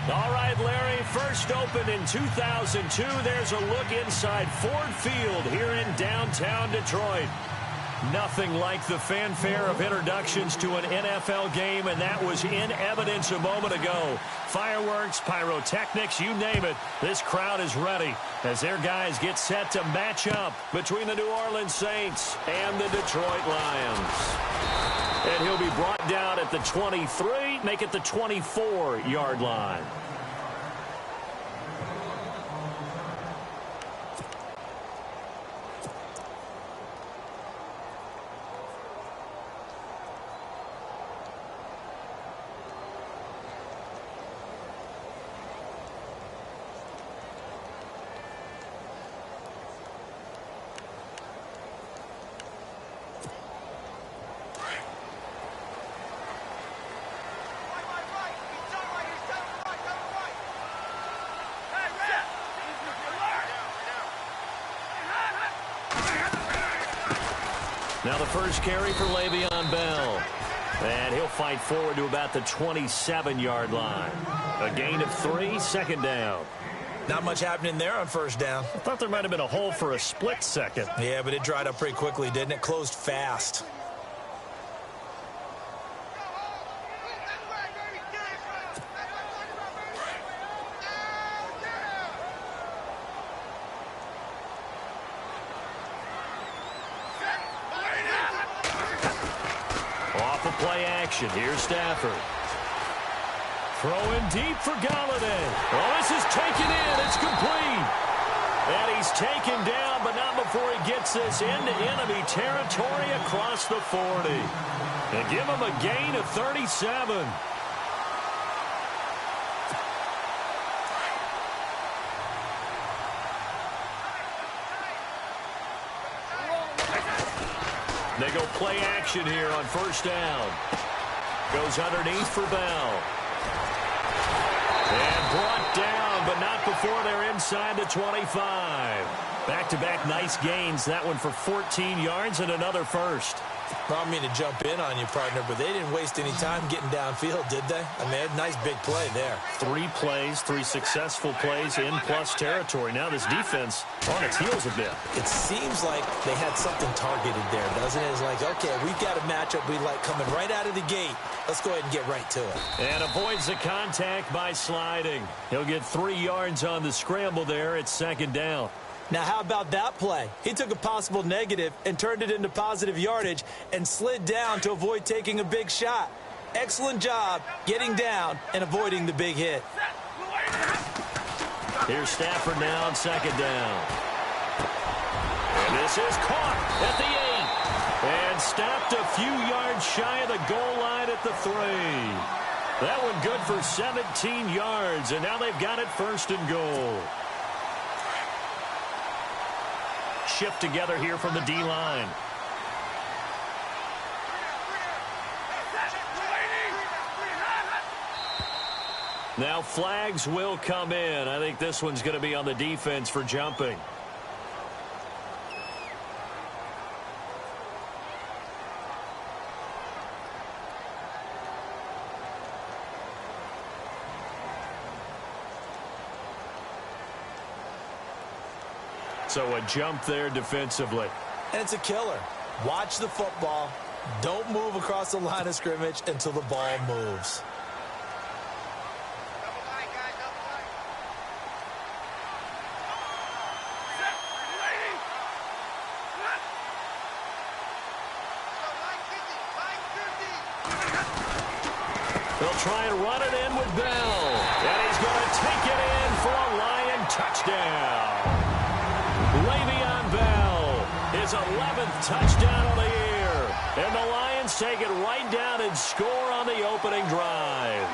All right, Larry, first opened in 2002. There's a look inside Ford Field here in downtown Detroit. Nothing like the fanfare of introductions to an NFL game, and that was in evidence a moment ago. Fireworks, pyrotechnics, you name it. This crowd is ready as their guys get set to match up between the New Orleans Saints and the Detroit Lions. And he'll be brought down at the 23, make it the 24-yard line. Now the first carry for Le'Veon Bell. And he'll fight forward to about the 27-yard line. A gain of 3, second down. Not much happening there on first down. I thought there might have been a hole for a split second. Yeah, but it dried up pretty quickly, didn't it? Closed fast. Play action. Here's Stafford. Throwing deep for Galladay. Oh, this is taken in. It's complete. And he's taken down, but not before he gets this into enemy territory across the 40. And give him a gain of 37. They go play action here on first down. Goes underneath for Bell. And brought down, but not before they're inside the 25. Back-to-back nice gains. That one for 14 yards and another first. I don't mean to jump in on you, partner, but they didn't waste any time getting downfield, did they? I mean, a nice big play there. 3 plays, 3 successful plays in plus territory. Now this defense on its heels a bit. It seems like they had something targeted there, doesn't it? It's like, okay, we've got a matchup we like coming right out of the gate. Let's go ahead and get right to it. And avoids the contact by sliding. He'll get 3 yards on the scramble there. It's second down. Now, how about that play? He took a possible negative and turned it into positive yardage and slid down to avoid taking a big shot. Excellent job getting down and avoiding the big hit. Here's Stafford now on second down. And this is caught at the 8. And stopped a few yards shy of the goal line at the 3. That one good for 17 yards, and now they've got it first and goal. Shift together here from the D-line. Now flags will come in. I think this one's going to be on the defense for jumping. So a jump there defensively. And it's a killer. Watch the football. Don't move across the line of scrimmage until the ball moves. They'll try and run it in with Bell. And he's going to take it in for a Lion touchdown. Le'Veon Bell, his 11th touchdown of the year. And the Lions take it right down and score on the opening drive.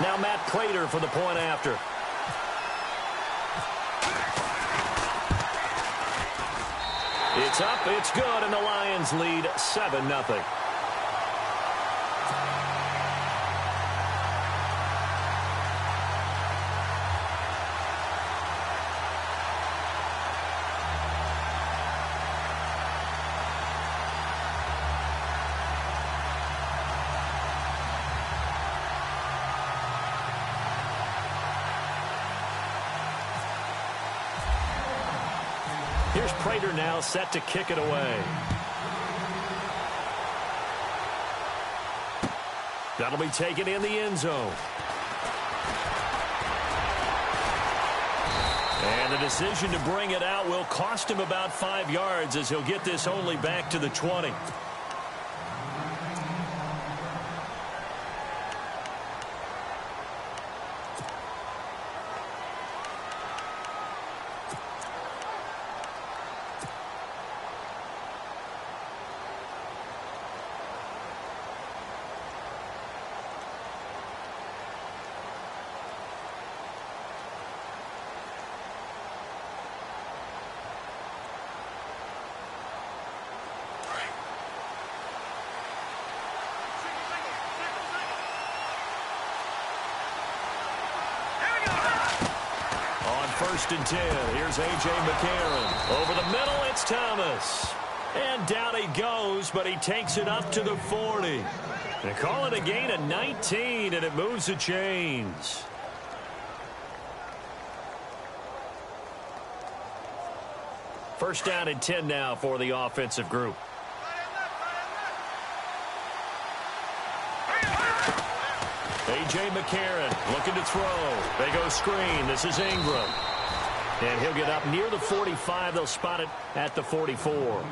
Now Matt Prater for the point after. It's up, it's good, and the Lions lead 7-0. Here's Prater now set to kick it away. That'll be taken in the end zone. And the decision to bring it out will cost him about 5 yards as he'll get this only back to the 20. First and 10. Here's A.J. McCarron. Over the middle, it's Thomas. And down he goes, but he takes it up to the 40. They call it a gain of 19, and it moves the chains. First down and 10 now for the offensive group. A.J. McCarron looking to throw. They go screen. This is Ingram. And he'll get up near the 45. They'll spot it at the 44.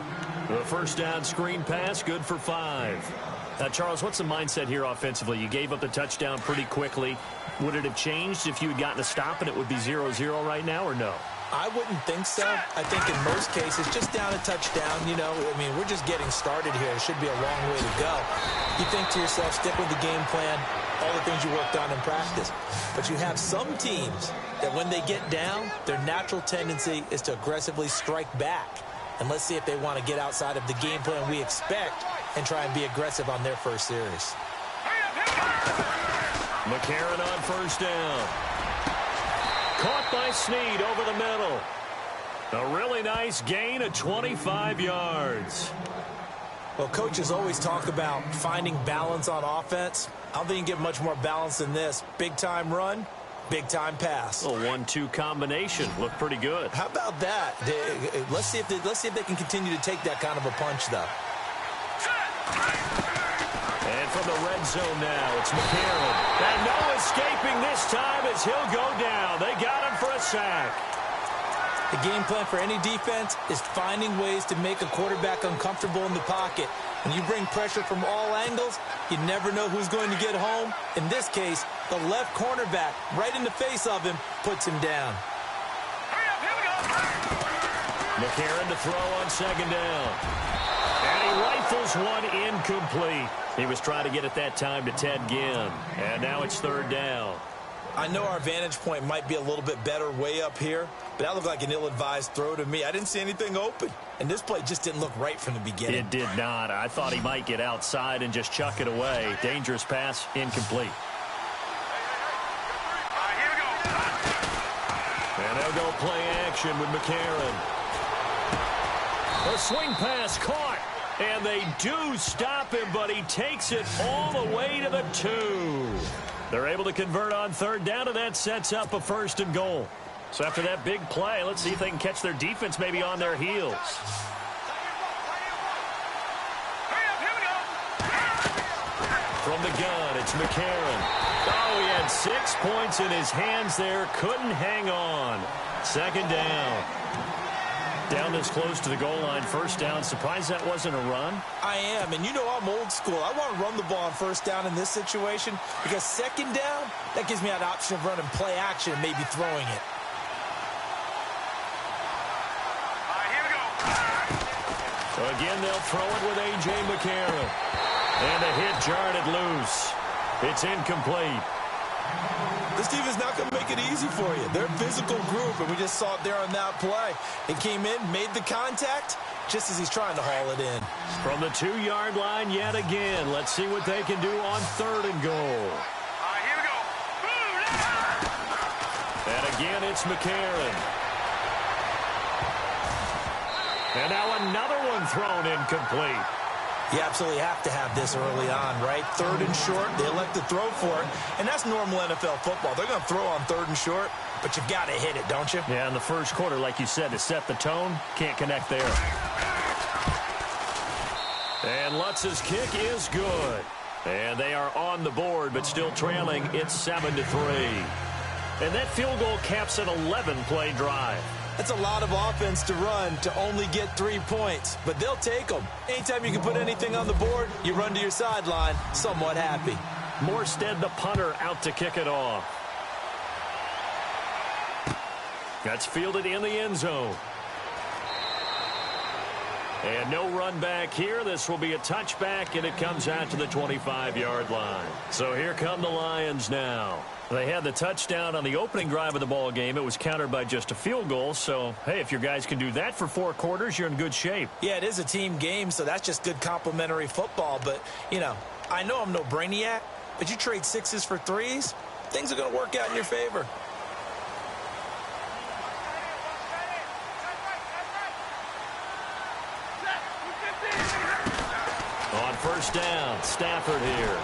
The first down screen pass, good for 5. Charles, what's the mindset here offensively? You gave up the touchdown pretty quickly. Would it have changed if you had gotten a stop and it would be 0-0 right now, or no? I wouldn't think so. I think in most cases, just down a touchdown, you know, I mean, we're just getting started here. It should be a long way to go. You think to yourself, stick with the game plan, all the things you worked on in practice. But you have some teams that when they get down, their natural tendency is to aggressively strike back. And let's see if they want to get outside of the game plan we expect and try and be aggressive on their first series. McCarron on first down. Caught by Snead over the middle. A really nice gain of 25 yards. Well, coaches always talk about finding balance on offense. I don't think you can get much more balance than this. Big-time run, big-time pass. A 1-2 combination. Looked pretty good. How about that? Let's see if they can continue to take that kind of a punch, though. And from the red zone now, it's McCarron. And no escaping this time as he'll go down. They got him for a sack. The game plan for any defense is finding ways to make a quarterback uncomfortable in the pocket. When you bring pressure from all angles, you never know who's going to get home. In this case, the left cornerback, right in the face of him, puts him down. McCarron to throw on second down. And he rifles one incomplete. He was trying to get it that time to Ted Ginn. And now it's third down. I know our vantage point might be a little bit better way up here, but that looked like an ill-advised throw to me. I didn't see anything open, and this play just didn't look right from the beginning. It did not. I thought he might get outside and just chuck it away. Dangerous pass, incomplete. And they'll go play action with McCarron. A swing pass caught, and they do stop him, but he takes it all the way to the 2. They're able to convert on third down, and that sets up a 1st and goal. So after that big play, let's see if they can catch their defense maybe on their heels. From the gun, it's McCarron. Oh, he had 6 points in his hands there. Couldn't hang on. Second down. Down this close to the goal line, first down. Surprised that wasn't a run? I am, and you know I'm old school. I want to run the ball on first down in this situation because second down, that gives me an option of running play action and maybe throwing it. Again, they'll throw it with A.J. McCarron. And a hit jarred it loose. It's incomplete. This team is not going to make it easy for you. They're a physical group, and we just saw it there on that play. It came in, made the contact, just as he's trying to haul it in. From the 2-yard line yet again. Let's see what they can do on third and goal. Here we go. And again, it's McCarron. And now another one thrown incomplete. You absolutely have to have this early on, right? 3rd and short, they elect to throw for it, and that's normal NFL football. They're going to throw on 3rd and short, but you've got to hit it, don't you? Yeah, in the first quarter, like you said, to set the tone, can't connect there. And Lutz's kick is good. And they are on the board, but still trailing. It's 7-3. And that field goal caps an 11-play drive. That's a lot of offense to run to only get 3 points, but they'll take them. Anytime you can put anything on the board, you run to your sideline somewhat happy. Morstead, the punter, out to kick it off. That's fielded in the end zone. And no run back here. This will be a touchback, and it comes out to the 25-yard line. So here come the Lions now. They had the touchdown on the opening drive of the ball game. It was countered by just a field goal. So, hey, if your guys can do that for 4 quarters, you're in good shape. Yeah, it is a team game, so that's just good complimentary football. But, you know, I know I'm no brainiac, but you trade 6s for 3s, things are going to work out in your favor. On first down, Stafford here.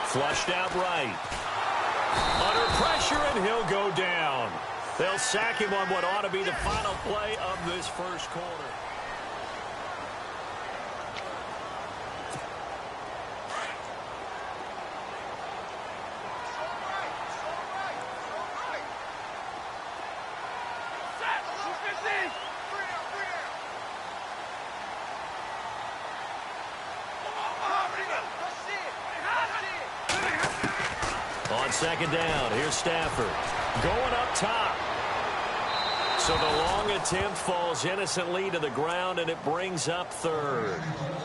Flushed out right. Under pressure, and he'll go down. They'll sack him on what ought to be the final play of this first quarter. Second down, here's Stafford going up top. So the long attempt falls innocently to the ground, and it brings up 3rd.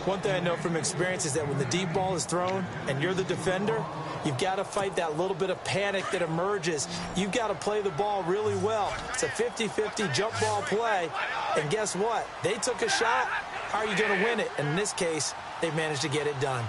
One thing I know from experience is that when the deep ball is thrown and you're the defender, you've got to fight that little bit of panic that emerges. You've got to play the ball really well. It's a 50-50 jump ball play, and guess what? They took a shot. How are you going to win it? And in this case, they managed to get it done.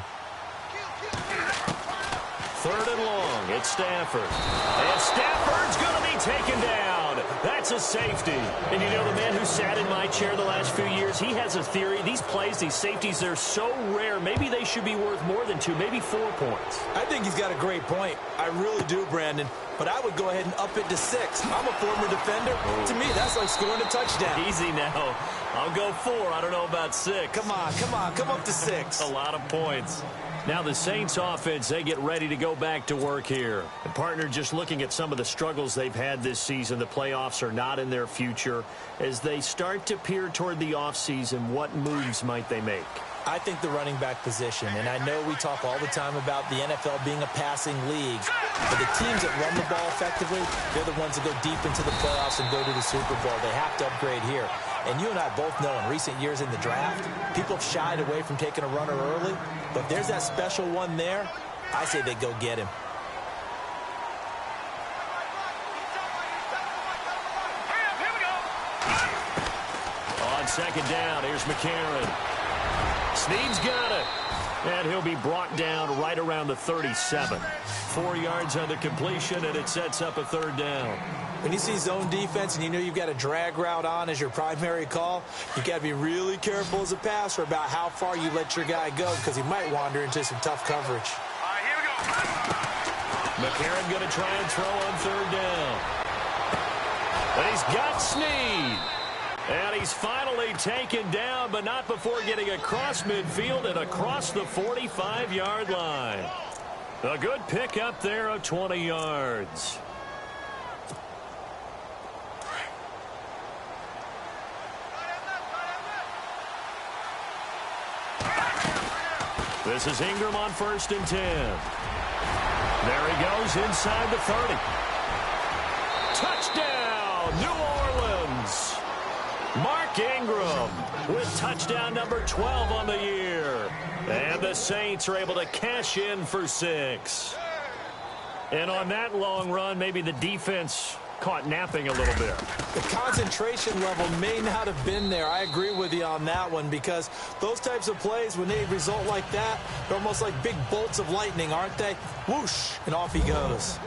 3rd and long, it's Stafford. And Stafford's going to be taken down. That's a safety. And you know, the man who sat in my chair the last few years, he has a theory. These plays, these safeties, they're so rare. Maybe they should be worth more than 2, maybe 4 points. I think he's got a great point. I really do, Brandon. But I would go ahead and up it to 6. I'm a former defender. To me, that's like scoring a touchdown. Easy now. I'll go 4. I don't know about 6. Come on. Come up to 6. A lot of points. Now the Saints offense, they get ready to go back to work here. And partner, just looking at some of the struggles they've had this season, the playoffs are not in their future. As they start to peer toward the offseason, what moves might they make? I think the running back position, and I know we talk all the time about the NFL being a passing league, but the teams that run the ball effectively, they're the ones that go deep into the playoffs and go to the Super Bowl. They have to upgrade here. And you and I both know in recent years in the draft, people have shied away from taking a runner early, but if there's that special one there, I say they go get him. On second down, here's McCarron. Snead's got it. And he'll be brought down right around the 37. 4 yards on the completion, and it sets up a 3rd down. When you see zone defense and you know you've got a drag route on as your primary call, you've got to be really careful as a passer about how far you let your guy go because he might wander into some tough coverage. All right, here we go. McCarron going to try and throw on 3rd down. And he's got Snead. And he's finally taken down, but not before getting across midfield and across the 45-yard line. A good pickup there of 20 yards. This is Ingram on 1st and 10. There he goes inside the 30. Touchdown, New Orleans. Mark Ingram with touchdown number 12 on the year. And the Saints are able to cash in for 6. And on that long run, maybe the defense caught napping a little bit. The concentration level may not have been there. I agree with you on that one because those types of plays, when they result like that, they're almost like big bolts of lightning, aren't they? Whoosh, and off he goes.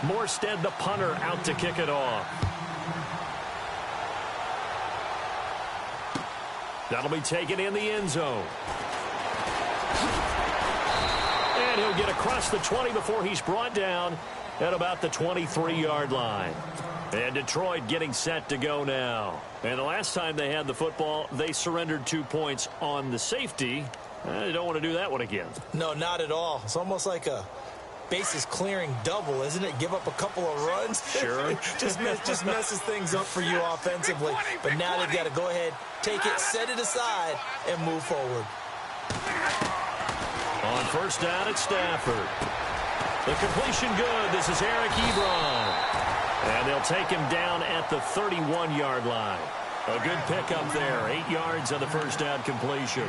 Morstead, the punter, out to kick it off. That'll be taken in the end zone. And he'll get across the 20 before he's brought down at about the 23-yard line. And Detroit getting set to go now. And the last time they had the football, they surrendered 2 points on the safety. They don't want to do that one again. No, not at all. It's almost like a bases clearing double, isn't it? Give up a couple of runs. Sure. just messes things up for you offensively. But now they've got to go ahead, take it, set it aside, and move forward. On first down, it's Stafford. The completion good. This is Eric Ebron. And they'll take him down at the 31-yard line. A good pickup there. 8 yards on the first down completion.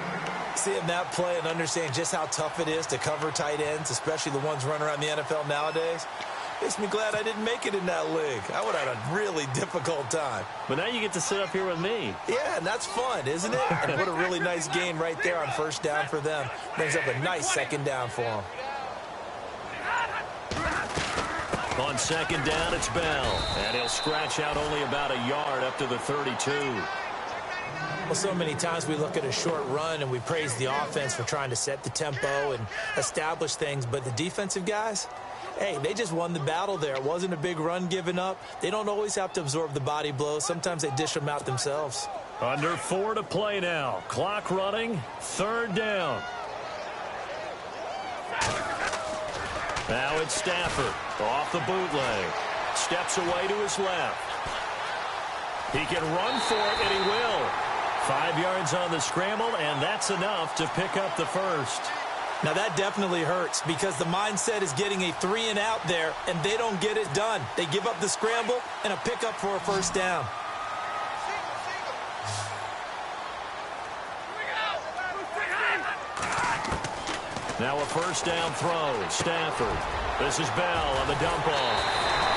Seeing that play and understand just how tough it is to cover tight ends, especially the ones running around the NFL nowadays, makes me glad I didn't make it in that league. I would have had a really difficult time. But now you get to sit up here with me. Yeah, and that's fun, isn't it? And what a really nice gain right there on first down for them. Brings up a nice second down for them. On second down, it's Bell. And he'll scratch out only about a yard up to the 32. Well, so many times we look at a short run and we praise the offense for trying to set the tempo and establish things. But the defensive guys, hey, they just won the battle there. It wasn't a big run given up. They don't always have to absorb the body blows. Sometimes they dish them out themselves. Under 4 to play now. Clock running. Third down. Now it's Stafford off the bootleg. Steps away to his left. He can run for it, and he will. 5 yards on the scramble, and that's enough to pick up the first. Now that definitely hurts because the mindset is getting a 3 and out there, and they don't get it done. They give up the scramble and a pickup for a first down. Now a first down throw. Stafford. This is Bell on the dump off.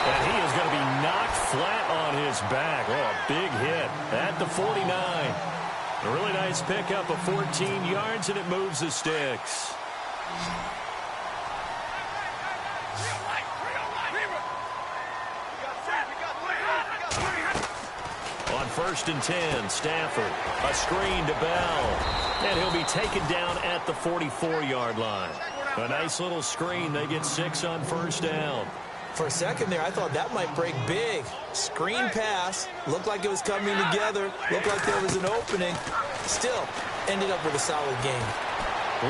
And he is going to be knocked flat on his back. Oh, a big hit at the 49. A really nice pickup of 14 yards, and it moves the sticks. On first and 10, Stafford. A screen to Bell. And he'll be taken down at the 44-yard line. A nice little screen. They get 6 on first down. For a second there, I thought that might break big. Screen pass. Looked like it was coming together. Looked like there was an opening. Still, ended up with a solid game.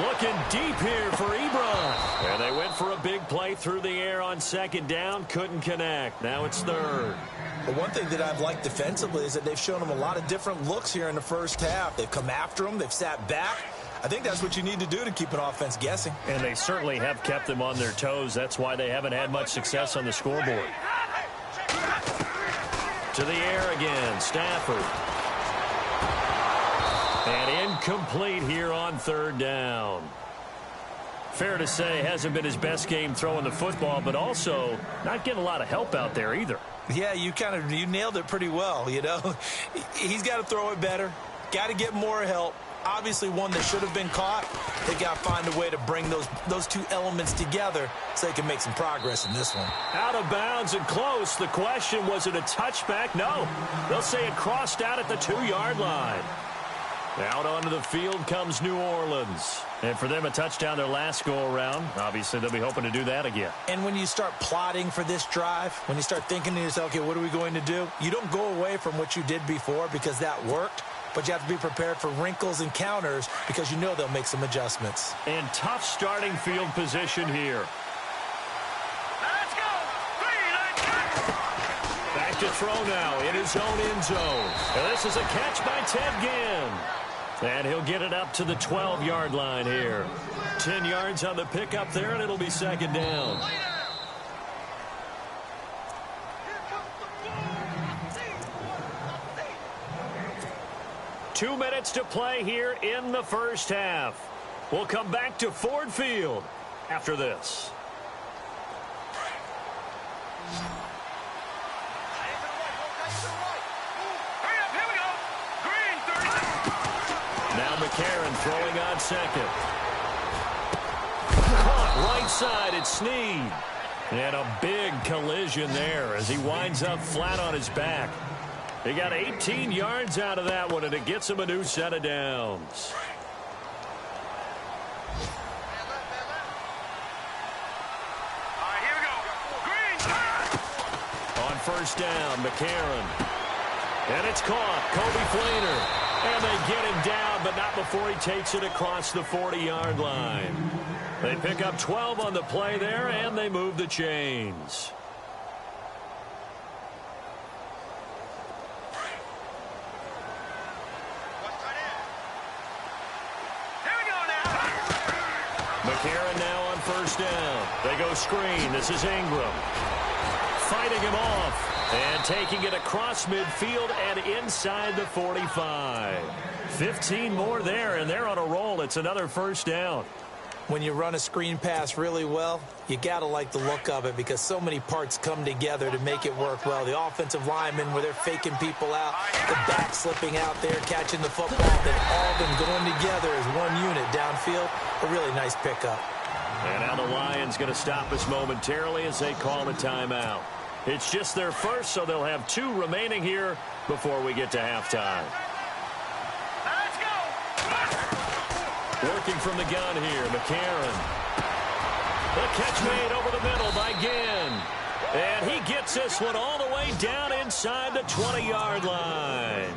Looking deep here for Ebron. And they went for a big play through the air on second down. Couldn't connect. Now it's third. But one thing that I've liked defensively is that they've shown them a lot of different looks here in the first half. They've come after them. They've sat back. I think that's what you need to do to keep an offense guessing. And they certainly have kept them on their toes. That's why they haven't had much success on the scoreboard. To the air again, Stafford. And incomplete here on third down. Fair to say, hasn't been his best game throwing the football, but also not getting a lot of help out there either. Yeah, you nailed it pretty well, you know. He's got to throw it better. Got to get more help. Obviously one that should have been caught. They got to find a way to bring those two elements together so they can make some progress in this one. Out of bounds and close. The question, was it a touchback? No. They'll say it crossed out at the 2-yard line. Out onto the field comes New Orleans. And for them, a touchdown their last go-around. Obviously, they'll be hoping to do that again. And when you start plotting for this drive, when you start thinking to yourself, okay, what are we going to do? You don't go away from what you did before because that worked. But you have to be prepared for wrinkles and counters because you know they'll make some adjustments. And tough starting field position here. Let's go. Back to throw now in his own end zone. And this is a catch by Ted Ginn. And he'll get it up to the 12-yard line here. 10 yards on the pickup there, and it'll be second down. Two minutes to play here in the first half. We'll come back to Ford Field after this. Now McCarron throwing on second. Caught right side, it's Snead. And a big collision there as he winds up flat on his back. He got 18 yards out of that one, and it gets him a new set of downs. All right, here we go. Green. On first down, McCarron. And it's caught. Kobe Fleener. And they get him down, but not before he takes it across the 40-yard line. They pick up 12 on the play there, and they move the chains. McCarron now on first down. They go screen. This is Ingram. Fighting him off. And taking it across midfield and inside the 45. 15 more there, and they're on a roll. It's another first down. When you run a screen pass really well, you got to like the look of it because so many parts come together to make it work well. The offensive linemen, where they're faking people out, the back slipping out there, catching the football, then all of them going together as one unit downfield. A really nice pickup. And now the Lions going to stop us momentarily as they call a timeout. It's just their first, so they'll have 2 remaining here before we get to halftime. Let's go. Working from the gun here, McCarron. The catch made over the middle by Ginn. And he gets this one all the way down inside the 20-yard line.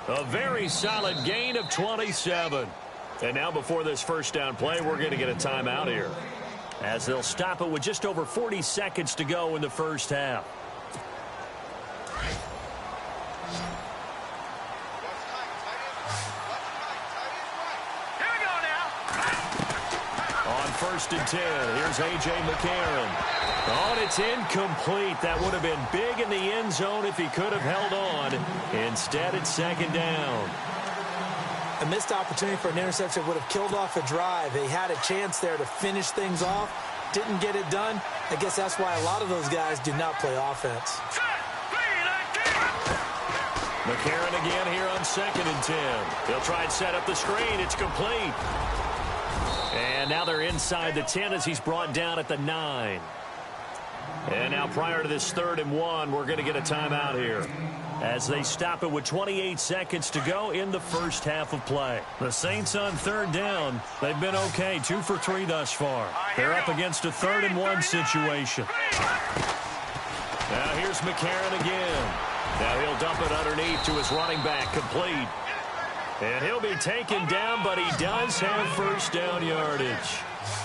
A very solid gain of 27. And now before this first down play, we're going to get a timeout here, as they'll stop it with just over 40 seconds to go in the first half. Here we go now. On first and 10, here's A.J. McCarron. Oh, and it's incomplete. That would have been big in the end zone if he could have held on. Instead, it's second down. A missed opportunity for an interception would have killed off a drive. They had a chance there to finish things off. Didn't get it done. I guess that's why a lot of those guys do not play offense. McCarron again here on second and 10. They'll try and set up the screen. It's complete. And now they're inside the 10 as he's brought down at the 9. And now prior to this 3rd and 1, we're going to get a timeout here, as they stop it with 28 seconds to go in the first half of play. The Saints on 3rd down. They've been okay, 2 for 3 thus far. They're up against a 3rd and 1 situation. Now here's McCarron again. Now he'll dump it underneath to his running back, complete. And he'll be taken down, but he does have first down yardage.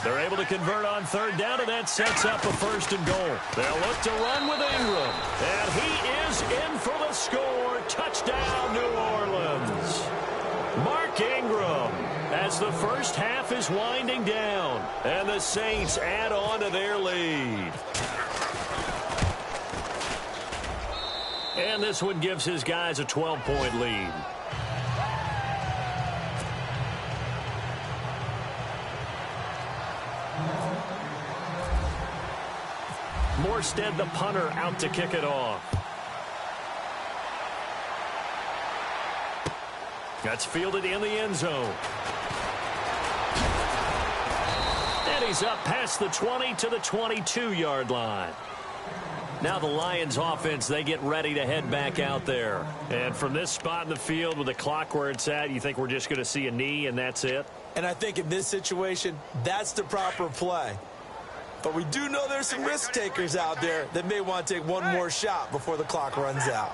They're able to convert on 3rd down, and that sets up a 1st and goal. They'll look to run with Ingram. And he is in for the score. Touchdown, New Orleans. Mark Ingram, as the first half is winding down, and the Saints add on to their lead. And this one gives his guys a 12-point lead. Morstead, the punter, out to kick it off. That's fielded in the end zone. And he's up past the 20 to the 22-yard line. Now the Lions offense, they get ready to head back out there. And from this spot in the field with the clock where it's at, you think we're just going to see a knee and that's it? And I think in this situation, that's the proper play. But we do know there's some risk takers out there that may want to take one more shot before the clock runs out.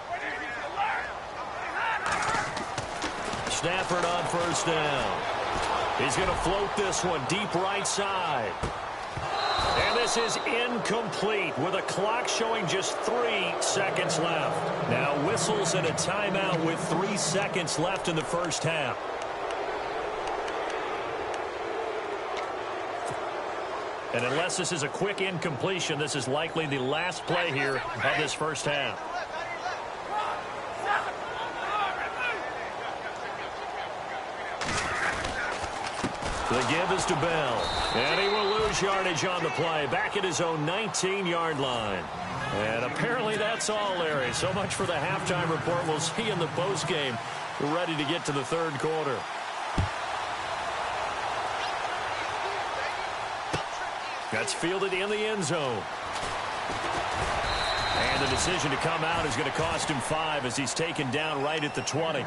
Stafford on first down. He's going to float this one deep right side. And this is incomplete with a clock showing just 3 seconds left. Now whistles and a timeout with 3 seconds left in the first half. And unless this is a quick incompletion, this is likely the last play here of this first half. The give is to Bell. And he will lose yardage on the play. Back at his own 19-yard line. And apparently that's all, Larry. So much for the halftime report. We'll see you in the postgame. We're ready to get to the 3rd quarter. That's fielded in the end zone. And the decision to come out is going to cost him 5 as he's taken down right at the 20.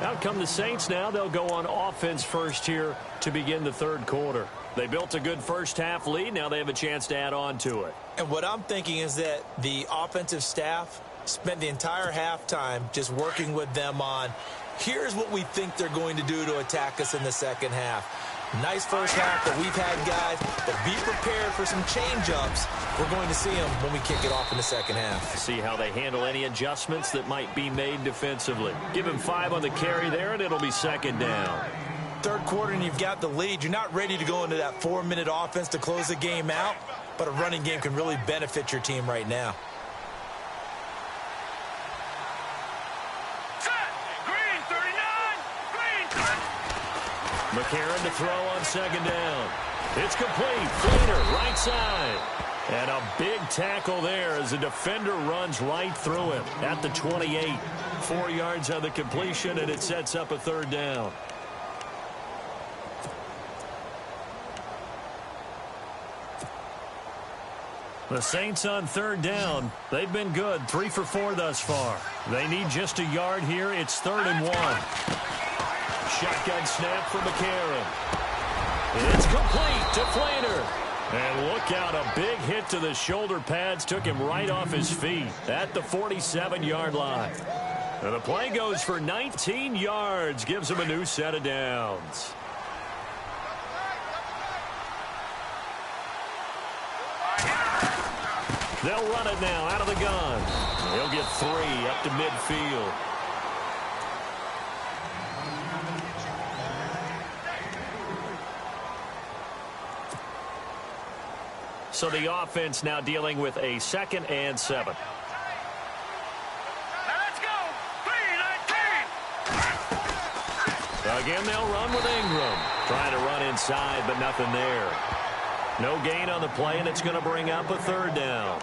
Out come the Saints now. They'll go on offense first here to begin the third quarter. They built a good first-half lead. Now they have a chance to add on to it. And what I'm thinking is that the offensive staff spent the entire halftime just working with them on, here's what we think they're going to do to attack us in the second half. Nice first half that we've had, guys, but be prepared for some change-ups. We're going to see them when we kick it off in the second half. See how they handle any adjustments that might be made defensively. Give him 5 on the carry there, and it'll be second down. Third quarter, and you've got the lead. You're not ready to go into that 4-minute offense to close the game out, but a running game can really benefit your team right now. McCarron to throw on second down. It's complete. Fleener, right side. And a big tackle there as the defender runs right through him at the 28. 4 yards on the completion, and it sets up a third down. The Saints on third down. They've been good. 3 for 4 thus far. They need just a yard here. It's 3rd and 1. Shotgun snap for McCarron. It's complete to Fleener. And look out, a big hit to the shoulder pads. Took him right off his feet at the 47-yard line. And the play goes for 19 yards. Gives him a new set of downs. They'll run it now out of the gun. He'll get 3 up to midfield. So the offense now dealing with a 2nd and 7. Now let's go. 3-19. Again, they'll run with Ingram. Trying to run inside, but nothing there. No gain on the play, and it's going to bring up a 3rd down.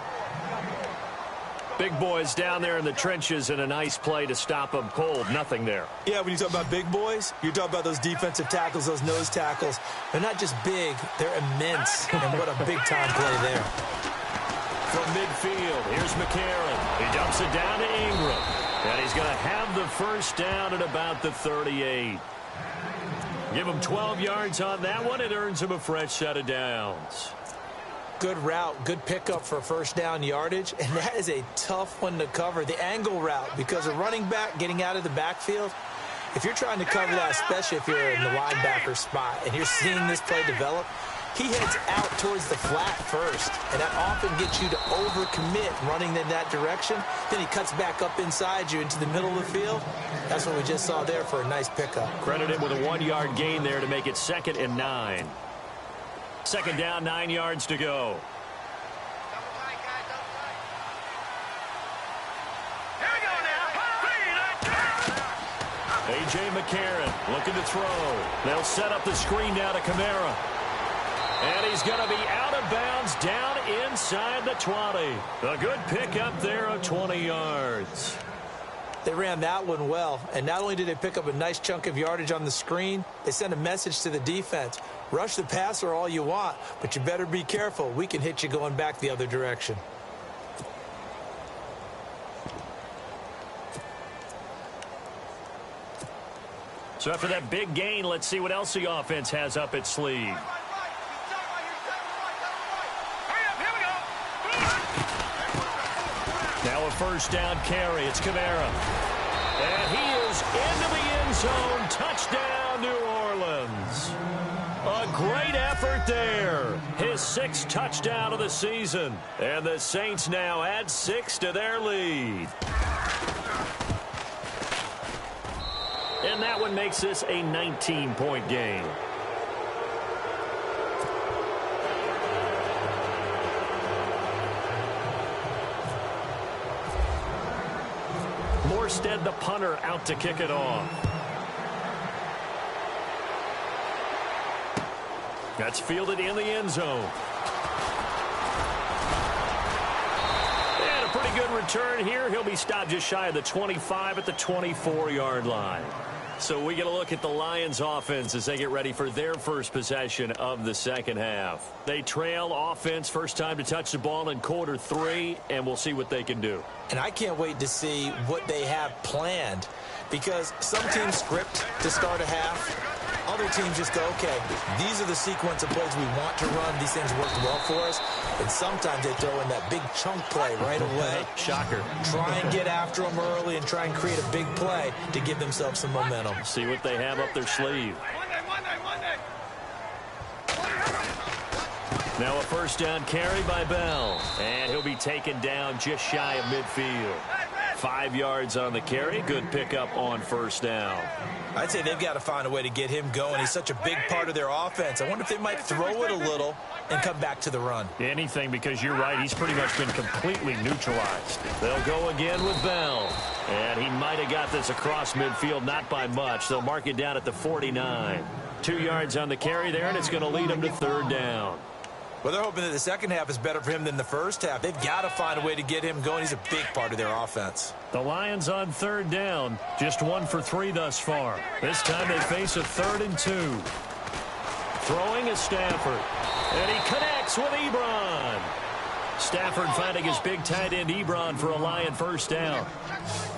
Big boys down there in the trenches, and a nice play to stop them cold. Nothing there. Yeah, when you talk about big boys, you're talking about those defensive tackles, those nose tackles. They're not just big, they're immense. And what a big-time play there. From midfield, here's McCarron. He dumps it down to Ingram. And he's going to have the first down at about the 38. Give him 12 yards on that one. It earns him a fresh set of downs. Good route, good pickup for first down yardage, and that is a tough one to cover. The angle route, because a running back getting out of the backfield, if you're trying to cover that, especially if you're in the linebacker spot, and you're seeing this play develop, he heads out towards the flat first, and that often gets you to overcommit running in that direction. Then he cuts back up inside you into the middle of the field. That's what we just saw there for a nice pickup. Credit him with a 1-yard gain there to make it 2nd and 9. Second down, 9 yards to go. Here we go now. 3-19. A.J. McCarron looking to throw. They'll set up the screen now to Kamara. And he's going to be out of bounds down inside the 20. A good pickup there of 20 yards. They ran that one well, and not only did they pick up a nice chunk of yardage on the screen, they sent a message to the defense. Rush the passer all you want, but you better be careful. We can hit you going back the other direction. So after that big gain, let's see what else the offense has up its sleeve. Hurry up, here we go. Now a first down carry. It's Kamara. And he is into the end zone. Touchdown, New Orleans. A great effort there. His 6th touchdown of the season. And the Saints now add 6 to their lead. And that one makes this a 19-point game. Morstead, the punter, out to kick it off. That's fielded in the end zone. And a pretty good return here. He'll be stopped just shy of the 25 at the 24-yard line. So we get a look at the Lions offense as they get ready for their first possession of the second half. They trail offense, first time to touch the ball in quarter 3, and we'll see what they can do. And I can't wait to see what they have planned, because some teams script to start a half. Other teams just go, okay, these are the sequence of plays we want to run. These things worked well for us. And sometimes they throw in that big chunk play right away. Shocker. Try and get after them early and try and create a big play to give themselves some momentum. See what they have up their sleeve. Now a first down carry by Bell. And he'll be taken down just shy of midfield. 5 yards on the carry. Good pickup on first down. I'd say they've got to find a way to get him going. He's such a big part of their offense. I wonder if they might throw it a little and come back to the run. Anything, because you're right. He's pretty much been completely neutralized. They'll go again with Bell. And he might have got this across midfield, not by much. They'll mark it down at the 49. 2 yards on the carry there, and it's going to lead him to third down. Well, they're hoping that the second half is better for him than the first half. They've got to find a way to get him going. He's a big part of their offense. The Lions on third down, just 1 for 3 thus far. This time they face a 3rd and 2. Throwing is Stafford, and he connects with Ebron. Stafford finding his big tight end Ebron for a Lion first down.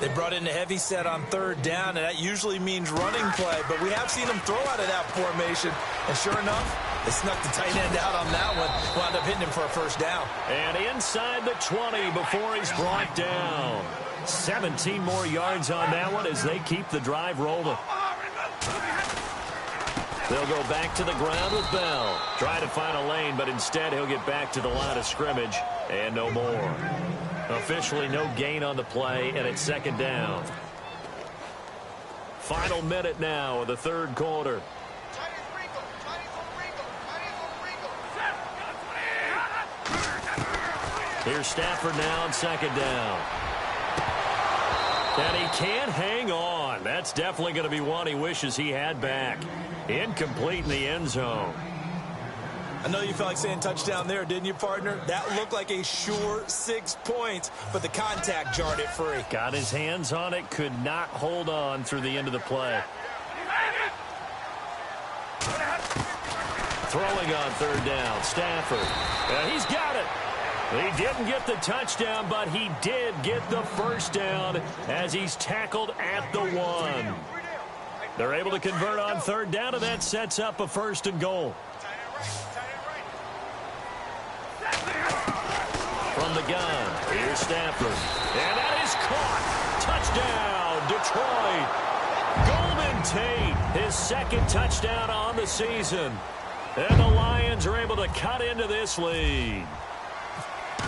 They brought in a heavy set on third down, and that usually means running play, but we have seen them throw out of that formation, and sure enough, they snuck the tight end out on that one, wound up hitting him for a first down. And inside the 20 before he's brought down. 17 more yards on that one as they keep the drive rolling. They'll go back to the ground with Bell. Try to find a lane, but instead he'll get back to the line of scrimmage and no more. Officially no gain on the play, and it's second down. Final minute now of the third quarter. Here's Stafford now on second down. And he can't hang on. That's definitely going to be one he wishes he had back. Incomplete in the end zone. I know you felt like saying touchdown there, didn't you, partner? That looked like a sure 6 points, but the contact jarred it free. Got his hands on it, could not hold on through the end of the play. Throwing on third down, Stafford. He's got it. He didn't get the touchdown, but he did get the first down as he's tackled at the 1. They're able to convert on third down, and that sets up a 1st and goal. From the gun, here's Stafford. And that is caught. Touchdown, Detroit. Golden Tate, his 2nd touchdown on the season. And the Lions are able to cut into this lead.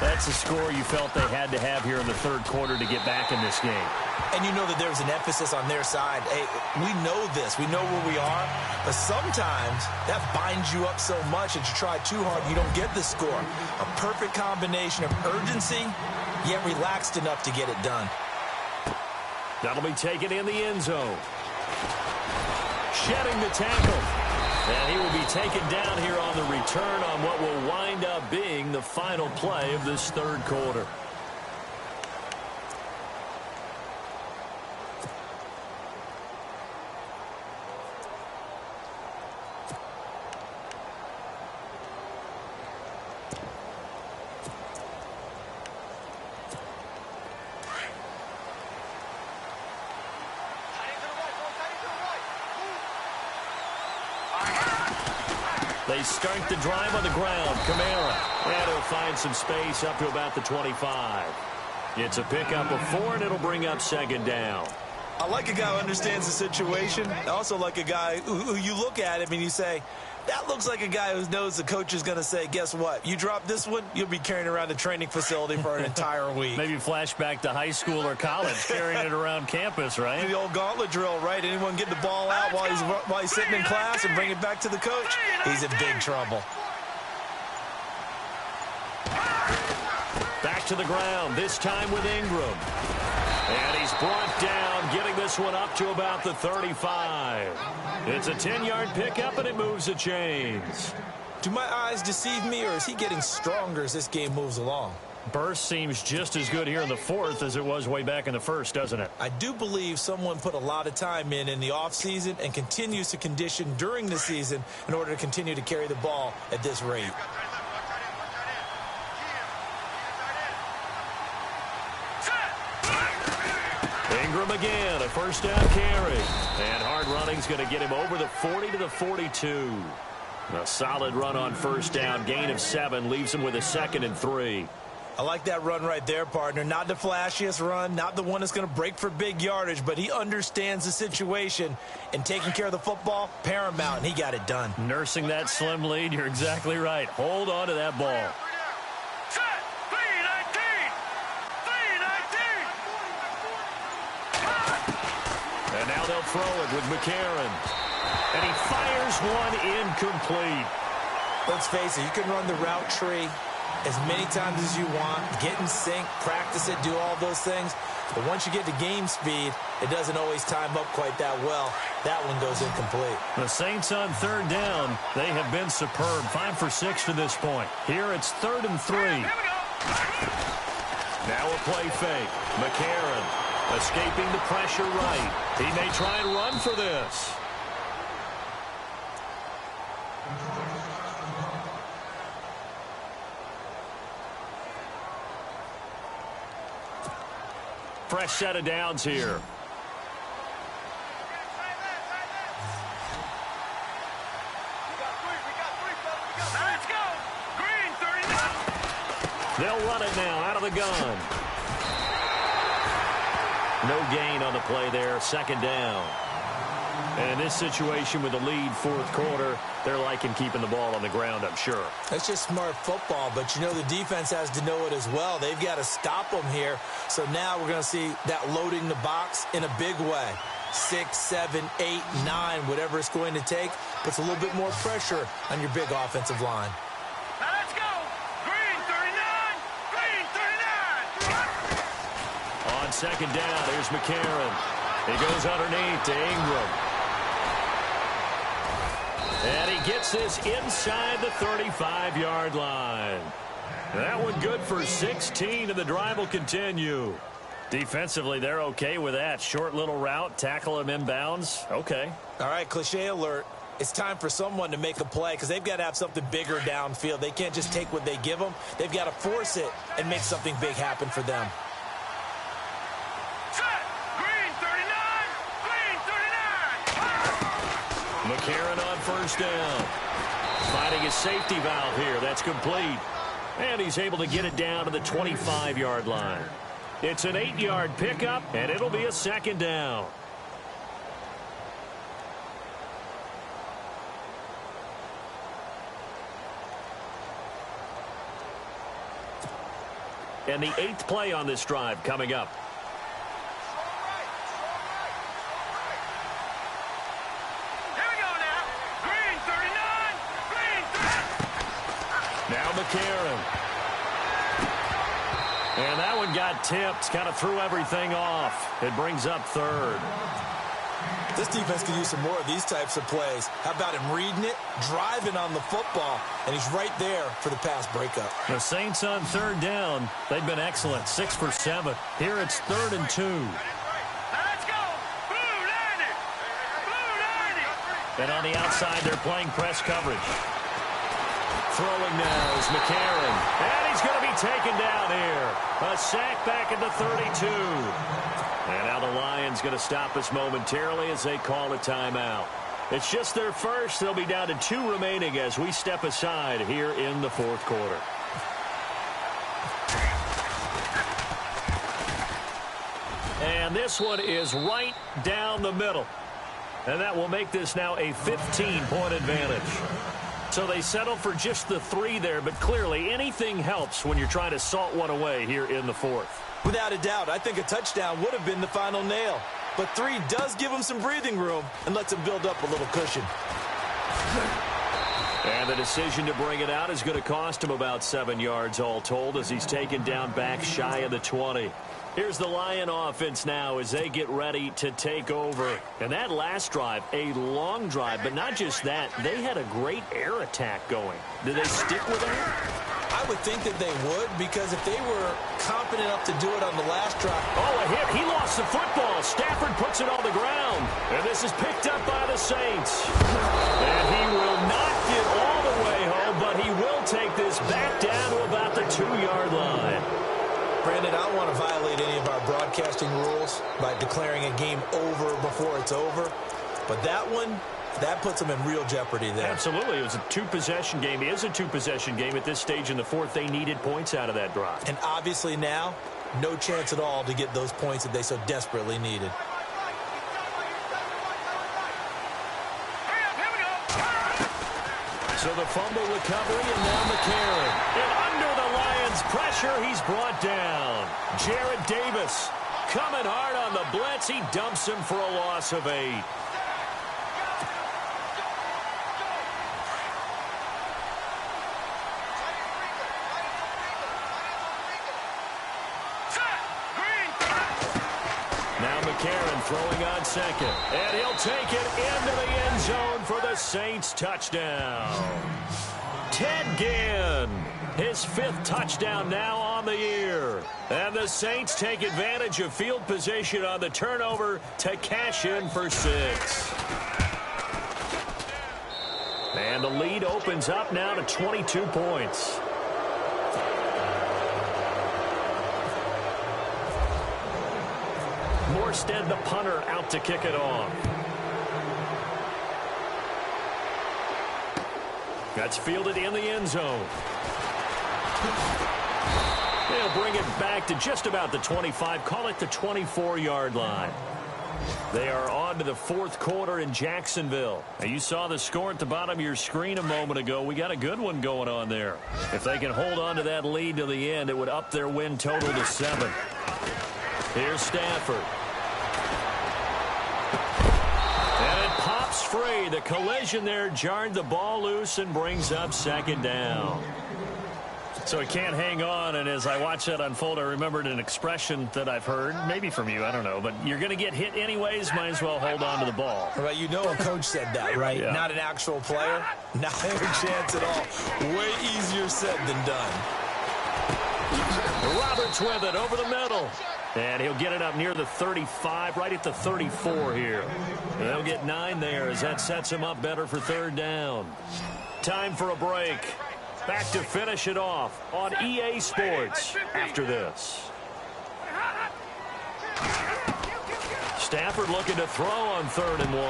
That's a score you felt they had to have here in the third quarter to get back in this game. And you know that there's an emphasis on their side. Hey, we know this. We know where we are. But sometimes that binds you up so much that you try too hard, you don't get the score. A perfect combination of urgency, yet relaxed enough to get it done. That'll be taken in the end zone. Shedding the tackle. And he will be taken down here on the return on what will wind up being the final play of this third quarter. They start the drive on the ground. Kamara. And he'll find some space up to about the 25. It's a pickup of 4, and it'll bring up second down. I like a guy who understands the situation. I also like a guy who you look at him and you say, that looks like a guy who knows the coach is going to say, guess what? You drop this one, you'll be carrying around the training facility for an entire week. Maybe flashback to high school or college, carrying it around campus, right? The old gauntlet drill, right? Anyone get the ball out while he's sitting in class and bring it back to the coach? He's in big trouble. Back to the ground, this time with Ingram. And he's brought down, getting this one up to about the 35. It's a 10-yard pickup, and it moves the chains. Do my eyes deceive me, or is he getting stronger as this game moves along? Burst seems just as good here in the fourth as it was way back in the first, doesn't it? I do believe someone put a lot of time in the offseason and continues to condition during the season in order to continue to carry the ball at this rate. Ingram again, a first down carry. And hard running's going to get him over the 40 to the 42. A solid run on first down, gain of 7, leaves him with a 2nd and 3. I like that run right there, partner. Not the flashiest run, not the one that's going to break for big yardage, but he understands the situation, and taking care of the football, paramount, and he got it done. Nursing that slim lead, you're exactly right. Hold on to that ball. And now they'll throw it with McCarron. And he fires one incomplete. Let's face it, you can run the route tree as many times as you want, get in sync, practice it, do all those things. But once you get to game speed, it doesn't always time up quite that well. That one goes incomplete. The Saints on 3rd down. They have been superb. 5 for 6 to this point. Here it's 3rd and 3. Now a play fake. McCarron escaping the pressure right. He may try and run for this. Fresh set of downs here. Let's go. Green, 39. They'll run it now out of the gun. No gain on the play there. 2nd down. And in this situation with the lead 4th quarter, they're liking keeping the ball on the ground, I'm sure. That's just smart football, but you know the defense has to know it as well. They've got to stop them here. So now we're going to see that loading the box in a big way. 6, 7, 8, 9, whatever it's going to take, puts a little bit more pressure on your big offensive line. Let's go. Green, 39. Green, 39. On 2nd down, there's McCarron. He goes underneath to Ingram. And he gets this inside the 35-yard line. That one good for 16, and the drive will continue. Defensively, they're okay with that. Short little route, tackle him inbounds. Okay. All right, cliche alert. It's time for someone to make a play because they've got to have something bigger downfield. They can't just take what they give them. They've got to force it and make something big happen for them. McCarron on first down. Finding his safety valve here. That's complete. And he's able to get it down to the 25-yard line. It's an 8-yard pickup, and it'll be a 2nd down. And the 8th play on this drive coming up. McCarron. And that one got tipped, kind of threw everything off. It brings up 3rd. This defense could use some more of these types of plays. How about him reading it, driving on the football, and he's right there for the pass breakup. The Saints on 3rd down. They've been excellent, 6 for 7. Here it's 3rd and 2. Let's go. Blue 90. Blue 90. And on the outside, they're playing press coverage. Throwing now is McCarron. And he's going to be taken down here. A sack back at the 32. And now the Lions going to stop us momentarily as they call a timeout. It's just their first. They'll be down to 2 remaining as we step aside here in the 4th quarter. And this one is right down the middle. And that will make this now a 15-point advantage. So they settle for just the 3 there, but clearly anything helps when you're trying to salt one away here in the 4th. Without a doubt, I think a touchdown would have been the final nail. But 3 does give them some breathing room and lets them build up a little cushion. And the decision to bring it out is going to cost him about 7 yards all told as he's taken down back shy of the 20. Here's the Lion offense now as they get ready to take over. And that last drive, a long drive, but not just that. They had a great air attack going. Do they stick with that? I would think that they would, because if they were confident enough to do it on the last drive. Oh, a hit. He lost the football. Stafford puts it on the ground. And this is picked up by the Saints. And he will not get all the way home, but he will take this back down to about the 2-yard line. Brandon, I don't want to violate any of our broadcasting rules by declaring a game over before it's over. But that one, that puts them in real jeopardy there. Absolutely. It was a two-possession game. It is a two-possession game at this stage in the fourth. They needed points out of that drive. And obviously now, no chance at all to get those points that they so desperately needed. So the fumble recovery, and now McCarron. And under the Lions' pressure, he's brought down. Jared Davis coming hard on the blitz. He dumps him for a loss of 8. Now McCarron throwing on second. And he'll take it into the end zone for the Saints touchdown. Ted Ginn, his 5th touchdown now on the year. And the Saints take advantage of field position on the turnover to cash in for 6. And the lead opens up now to 22 points. Morstead, the punter, out to kick it off. That's fielded in the end zone. They'll bring it back to just about the 25. Call it the 24-yard line. They are on to the fourth quarter in Jacksonville. Now, you saw the score at the bottom of your screen a moment ago. We got a good one going on there. If they can hold on to that lead to the end, it would up their win total to 7. Here's Stafford. And it pops free. The collision there jarred the ball loose and brings up 2nd down. So he can't hang on, and as I watch that unfold, I remembered an expression that I've heard, maybe from you, I don't know, but you're going to get hit anyways, might as well hold on to the ball. Right, you know a coach said that, right? Yeah. Not an actual player. Not a chance at all. Way easier said than done. Roberts with it over the middle. And he'll get it up near the 35, right at the 34 here. And they'll get 9 there as that sets him up better for 3rd down. Time for a break. Back to finish it off on EA Sports after this. Stafford looking to throw on 3rd and 1.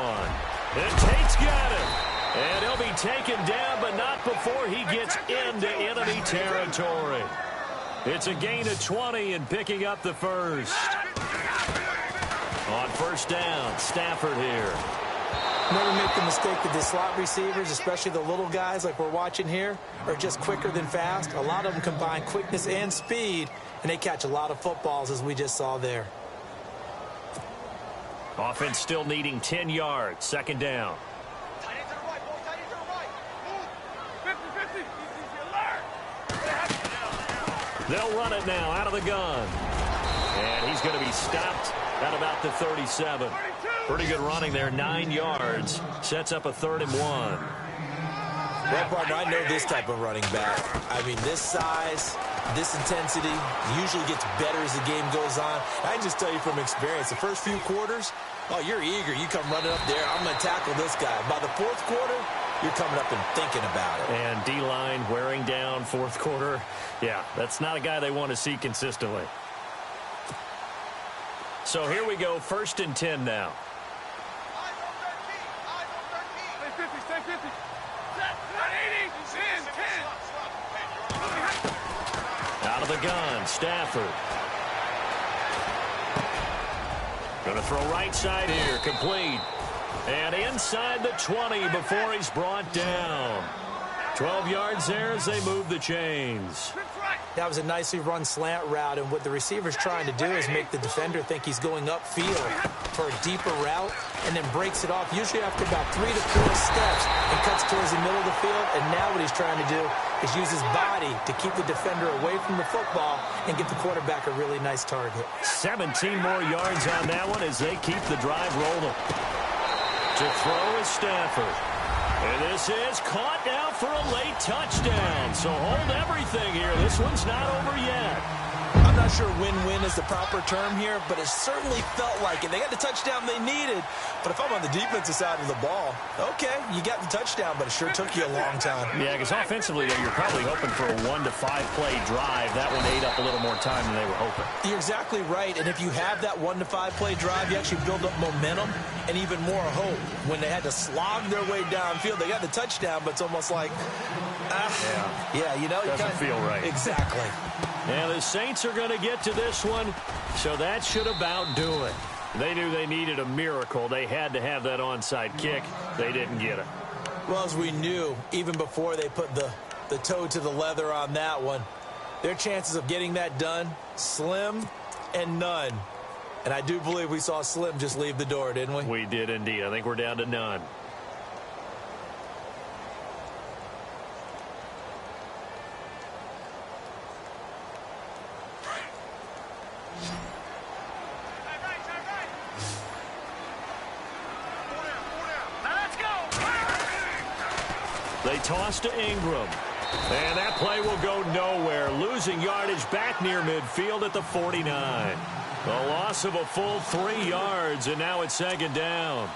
And Tate's got it. And he'll be taken down, but not before he gets into enemy territory. It's a gain of 20 and picking up the first. On 1st down, Stafford here. Never make the mistake that the slot receivers, especially the little guys like we're watching here, are just quicker than fast. A lot of them combine quickness and speed, and they catch a lot of footballs, as we just saw there. Offense still needing 10 yards. 2nd down. They'll run it now out of the gun. And he's going to be stopped at about the 37. Pretty good running there, 9 yards. Sets up a 3rd and 1. Well, partner, I know this type of running back. I mean, this size, this intensity usually gets better as the game goes on. I can just tell you from experience, the first few quarters, oh, you're eager. You come running up there, I'm going to tackle this guy. By the 4th quarter, you're coming up and thinking about it. And D-line wearing down 4th quarter. Yeah, that's not a guy they want to see consistently. So here we go, 1st and 10 now. Out of the gun, Stafford. Going to throw right side here, complete. And inside the 20 before he's brought down. 12 yards there as they move the chains. That was a nicely run slant route, and what the receiver's trying to do is make the defender think he's going upfield for a deeper route and then breaks it off, usually after about 3 to 4 steps, and cuts towards the middle of the field. And now what he's trying to do is use his body to keep the defender away from the football and give the quarterback a really nice target. 17 more yards on that one as they keep the drive rolling. To throw is Stafford. And this is caught now for a late touchdown. So hold everything here. This one's not over yet. I'm not sure win-win is the proper term here, but it certainly felt like it. They got the touchdown they needed, but if I'm on the defensive side of the ball, okay, you got the touchdown, but it sure took you a long time. Yeah, because offensively, though, you're probably hoping for a 1 to 5 play drive. That one ate up a little more time than they were hoping. You're exactly right, and if you have that 1 to 5 play drive, you actually build up momentum and even more hope. When they had to slog their way downfield, they got the touchdown, but it's almost like, you know, doesn't feel right. Exactly. Now the Saints are going to get to this one, so that should about do it. They knew they needed a miracle. They had to have that onside kick. They didn't get it. Well, as we knew, even before they put the toe to the leather on that one, their chances of getting that done, slim and none. And I do believe we saw Slim just leave the door, didn't we? We did indeed. I think we're down to none. They toss to Ingram. And that play will go nowhere. Losing yardage back near midfield at the 49. A loss of a full 3 yards, and now it's second down.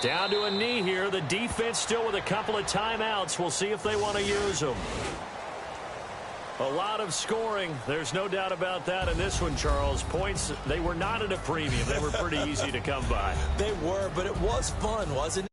Down to a knee here. The defense still with a couple of timeouts. We'll see if they want to use them. A lot of scoring. There's no doubt about that in this one, Charles. Points, they were not at a premium. They were pretty easy to come by. They were, but it was fun, wasn't it?